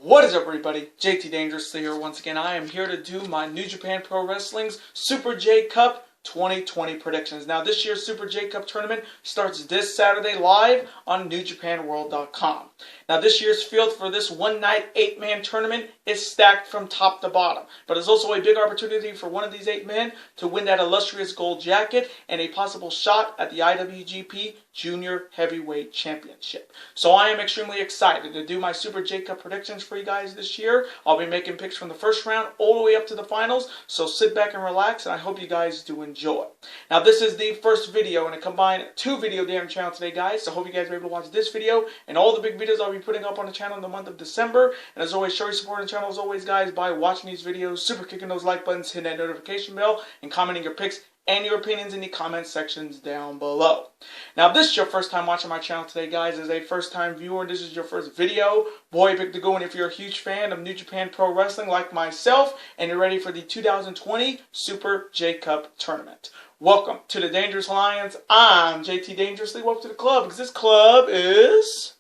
What is up, everybody? Jt here once again. I am here to do my New Japan Pro Wrestling's Super J Cup 2020 predictions. Now, this year's Super J Cup tournament starts this Saturday live on NewJapanWorld.com. Now, this year's field for this one-night 8-man tournament is stacked from top to bottom. But it's also a big opportunity for one of these 8 men to win that illustrious gold jacket and a possible shot at the IWGP Junior Heavyweight Championship. So I am extremely excited to do my Super J Cup predictions for you guys this year. I'll be making picks from the first round all the way up to the finals. So sit back and relax, and I hope you guys do enjoy. Now, this is the first video in a combined 2-video damn channel today, guys. So I hope you guys are able to watch this video and all the big videos I'll be putting up on the channel in the month of December. And as always, show your support on the channel as always, guys, by watching these videos, super kicking those like buttons, hitting that notification bell, and commenting your picks and your opinions in the comment sections down below. Now, if this is your first time watching my channel today, guys, as a first-time viewer, and this is your first video, boy, pick the go. And if you're a huge fan of New Japan Pro Wrestling like myself, and you're ready for the 2020 Super J Cup Tournament, welcome to the Dangerous Alliance. I'm JT Dangerously. Welcome to the club, because this club is...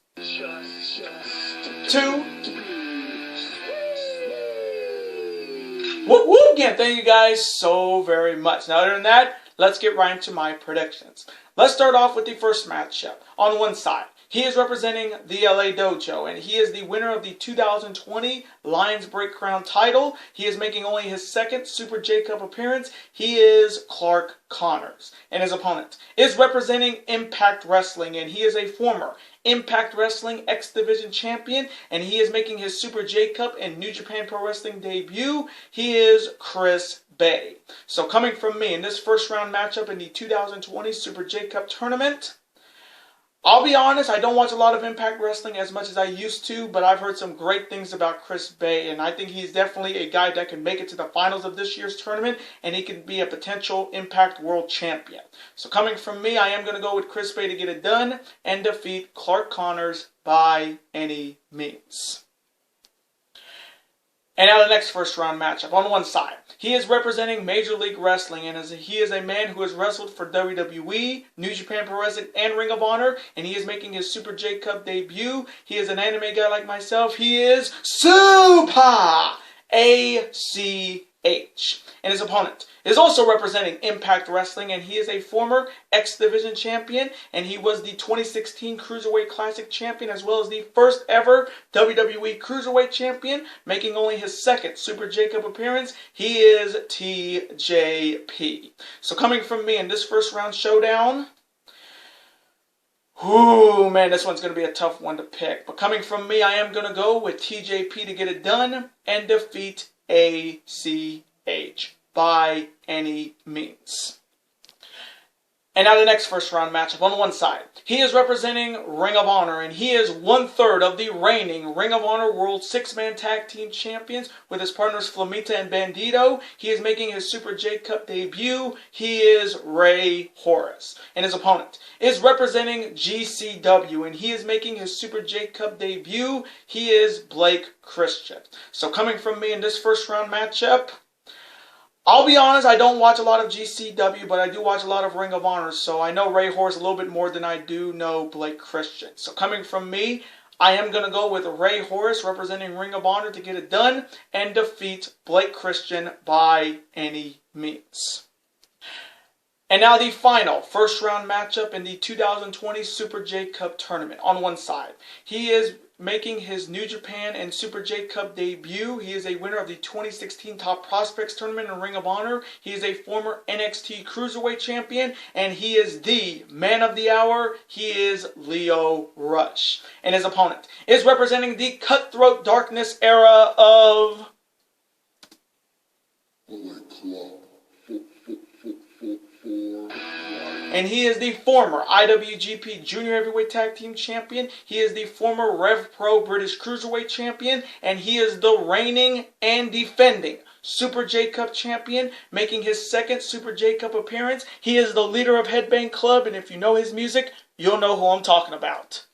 Whoop whoop again. Thank you guys so very much. Now, other than that, let's get right into my predictions. Let's start off with the first matchup. On one side, he is representing the LA Dojo, and he is the winner of the 2020 Lions Break Crown title. He is making only his second Super J Cup appearance. He is Clark Connors. And his opponent is representing Impact Wrestling, and he is a former Impact Wrestling X Division champion, and he is making his Super J Cup and New Japan Pro Wrestling debut. He is Chris Bay. So coming from me in this first round matchup in the 2020 Super J Cup tournament, I'll be honest, I don't watch a lot of Impact Wrestling as much as I used to, but I've heard some great things about Chris Bay, and I think he's definitely a guy that can make it to the finals of this year's tournament, and he can be a potential Impact World Champion. So coming from me, I am going to go with Chris Bay to get it done and defeat Clark Connors by any means. And now the next first round matchup. On one side, he is representing Major League Wrestling, and he is a man who has wrestled for WWE, New Japan Pro Wrestling, and Ring of Honor, and he is making his Super J Cup debut. He is an anime guy like myself. He is Super ACH. And his opponent is also representing Impact Wrestling, and he is a former X Division champion, and he was the 2016 Cruiserweight Classic champion, as well as the first ever WWE Cruiserweight champion, making only his second Super J Cup appearance. He is TJP. So coming from me in this first round showdown, ooh, man, this one's going to be a tough one to pick. But coming from me, I am going to go with TJP to get it done and defeat ACH by any means. And now the next first round matchup. On one side, he is representing Ring of Honor, and he is 1/3 of the reigning Ring of Honor World 6-Man Tag Team Champions with his partners Flamita and Bandito. He is making his Super J Cup debut. He is Ray Horace. And his opponent is representing GCW, and he is making his Super J Cup debut. He is Blake Christian. So coming from me in this first round matchup, I'll be honest, I don't watch a lot of GCW, but I do watch a lot of Ring of Honor, so I know Ray Horace a little bit more than I do know Blake Christian. So coming from me, I am going to go with Ray Horace representing Ring of Honor to get it done and defeat Blake Christian by any means. And now the final first round matchup in the 2020 Super J Cup tournament. On one side, he is making his New Japan and Super J Cup debut. He is a winner of the 2016 Top Prospects Tournament in Ring of Honor. He is a former NXT Cruiserweight Champion, and he is the man of the hour. He is Lio Rush. And his opponent is representing the Cutthroat Darkness era of... And he is the former IWGP Junior Heavyweight Tag Team Champion. He is the former Rev Pro British Cruiserweight Champion. And he is the reigning and defending Super J Cup Champion, making his second Super J Cup appearance. He is the leader of Headbang Club, and if you know his music, you'll know who I'm talking about.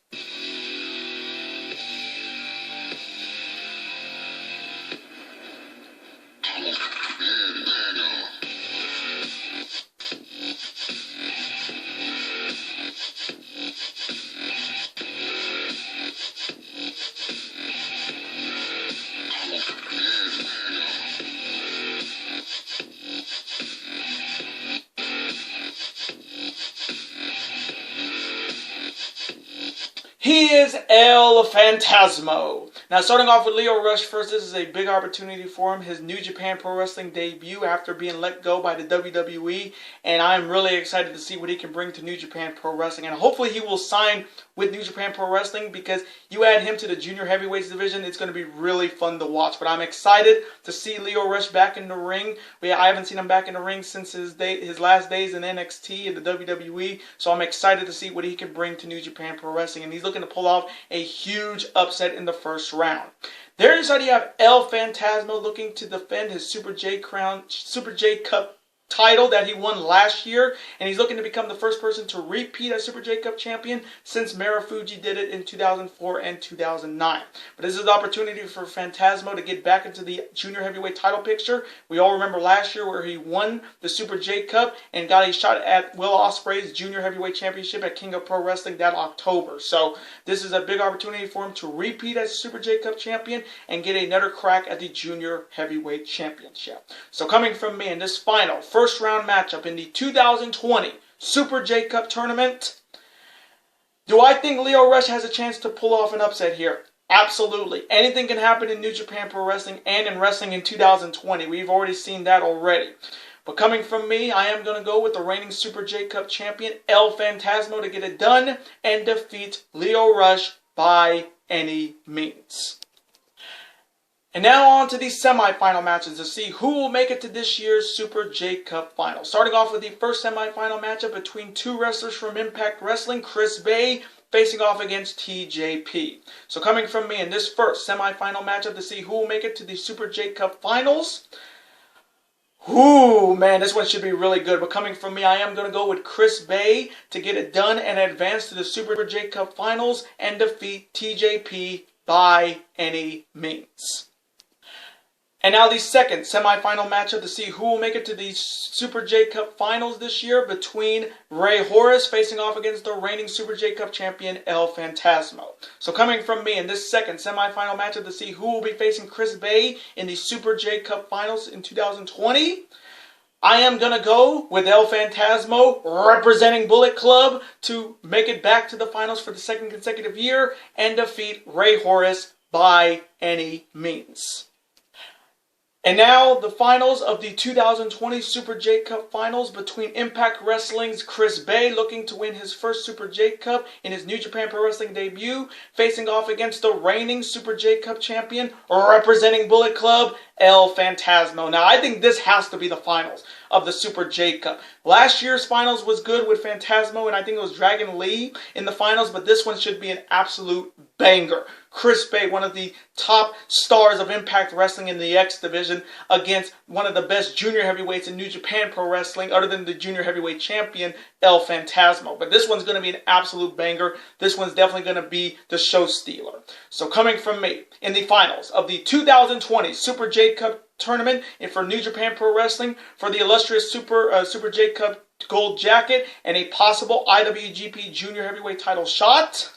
El Phantasmo. Now, starting off with Lio Rush first, this is a big opportunity for him. His New Japan Pro Wrestling debut after being let go by the WWE. And I'm really excited to see what he can bring to New Japan Pro Wrestling. And hopefully he will sign with New Japan Pro Wrestling, because you add him to the junior heavyweights division, it's going to be really fun to watch. But I'm excited to see Lio Rush back in the ring. I haven't seen him back in the ring since his last days in NXT and the WWE. So I'm excited to see what he can bring to New Japan Pro Wrestling. And he's looking to pull off a huge upset in the first round. There inside you have El Phantasmo looking to defend his Super J Cup title that he won last year, and he's looking to become the first person to repeat as Super J Cup champion since Marufuji did it in 2004 and 2009. But this is an opportunity for Phantasmo to get back into the junior heavyweight title picture. We all remember last year where he won the Super J Cup and got a shot at Will Ospreay's junior heavyweight championship at King of Pro Wrestling that October. So this is a big opportunity for him to repeat as Super J Cup champion and get another crack at the junior heavyweight championship. So coming from me in this final first round matchup in the 2020 Super J Cup tournament, do I think Lio Rush has a chance to pull off an upset here? Absolutely. Anything can happen in New Japan Pro Wrestling and in wrestling in 2020. We've already seen that already. But coming from me, I am going to go with the reigning Super J Cup champion, El Phantasmo, to get it done and defeat Lio Rush by any means. And now on to these semifinal matches to see who will make it to this year's Super J Cup final. Starting off with the first semifinal matchup between two wrestlers from Impact Wrestling, Chris Bay facing off against TJP. So coming from me in this first semifinal matchup to see who will make it to the Super J Cup finals. Ooh, man, this one should be really good. But coming from me, I am going to go with Chris Bay to get it done and advance to the Super J Cup finals and defeat TJP by any means. And now the second semifinal matchup to see who will make it to the Super J Cup finals this year between Ray Horace facing off against the reigning Super J Cup champion El Phantasmo. So coming from me in this second semifinal matchup to see who will be facing Chris Bay in the Super J Cup finals in 2020, I am going to go with El Phantasmo representing Bullet Club to make it back to the finals for the second consecutive year and defeat Ray Horace by any means. And now the finals of the 2020 Super J Cup finals between Impact Wrestling's Chris Bay looking to win his first Super J Cup in his New Japan Pro Wrestling debut, facing off against the reigning Super J Cup champion representing Bullet Club, El Phantasmo. Now I think this has to be the finals of the Super J Cup. Last year's finals was good with Phantasmo, and I think it was Dragon Lee in the finals, but this one should be an absolute banger. Chris Bay, one of the top stars of Impact Wrestling in the X division, against one of the best junior heavyweights in New Japan Pro Wrestling, other than the junior heavyweight champion, El Phantasmo. But this one's going to be an absolute banger. This one's definitely going to be the show stealer. So coming from me, in the finals of the 2020 Super J Cup tournament and for New Japan Pro Wrestling, for the illustrious Super J Cup gold jacket and a possible IWGP Junior Heavyweight title shot.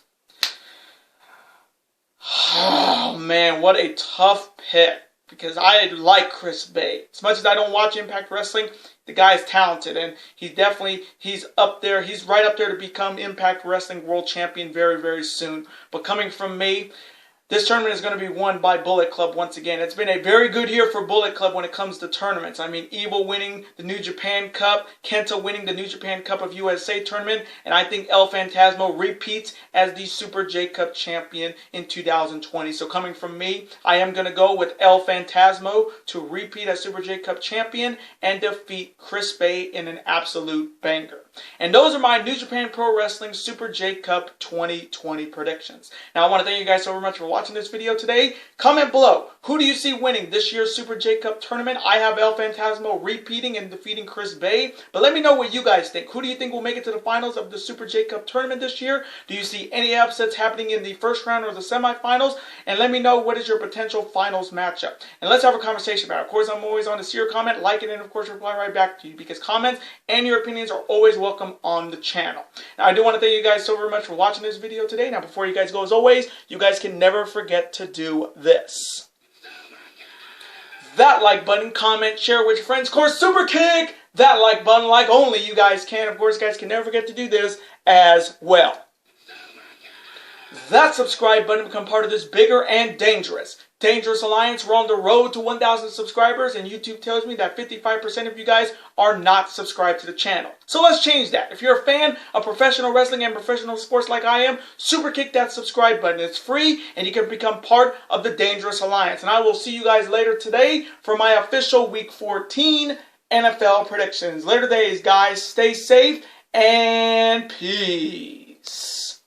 Oh man, what a tough pick, because I like Chris Bay. As much as I don't watch Impact Wrestling, the guy's talented, and he's up there. He's right up there to become Impact Wrestling World Champion very, very soon. But coming from me, this tournament is going to be won by Bullet Club once again. It's been a very good year for Bullet Club when it comes to tournaments. I mean, Evil winning the New Japan Cup, Kenta winning the New Japan Cup of USA tournament, and I think El Phantasmo repeats as the Super J Cup champion in 2020. So coming from me, I am going to go with El Phantasmo to repeat as Super J Cup champion and defeat Chris Bay in an absolute banger. And those are my New Japan Pro Wrestling Super J Cup 2020 predictions. Now, I want to thank you guys so much for watching this video today. Comment below, who do you see winning this year's Super J Cup tournament? I have El Phantasmo repeating and defeating Chris Bay. But let me know what you guys think. Who do you think will make it to the finals of the Super J Cup tournament this year? Do you see any upsets happening in the first round or the semifinals? And let me know what is your potential finals matchup. And let's have a conversation about it. Of course, I'm always on to see your comment, like it, and of course reply right back to you, because comments and your opinions are always welcome on the channel. Now, I do want to thank you guys so very much for watching this video today. Now, before you guys go, as always, you guys can never forget to do this. That like button, comment, share with your friends. Of course, super kick that like button like only you guys can. Of course, guys can never forget to do this as well. that subscribe button to become part of this bigger and dangerous alliance. We're on the road to 1,000 subscribers, and YouTube tells me that 55% of you guys are not subscribed to the channel. So let's change that. If you're a fan of professional wrestling and professional sports like I am, super kick that subscribe button. It's free, and you can become part of the dangerous alliance. And I will see you guys later today for my official Week 14 NFL predictions. Later days, guys. Stay safe and peace.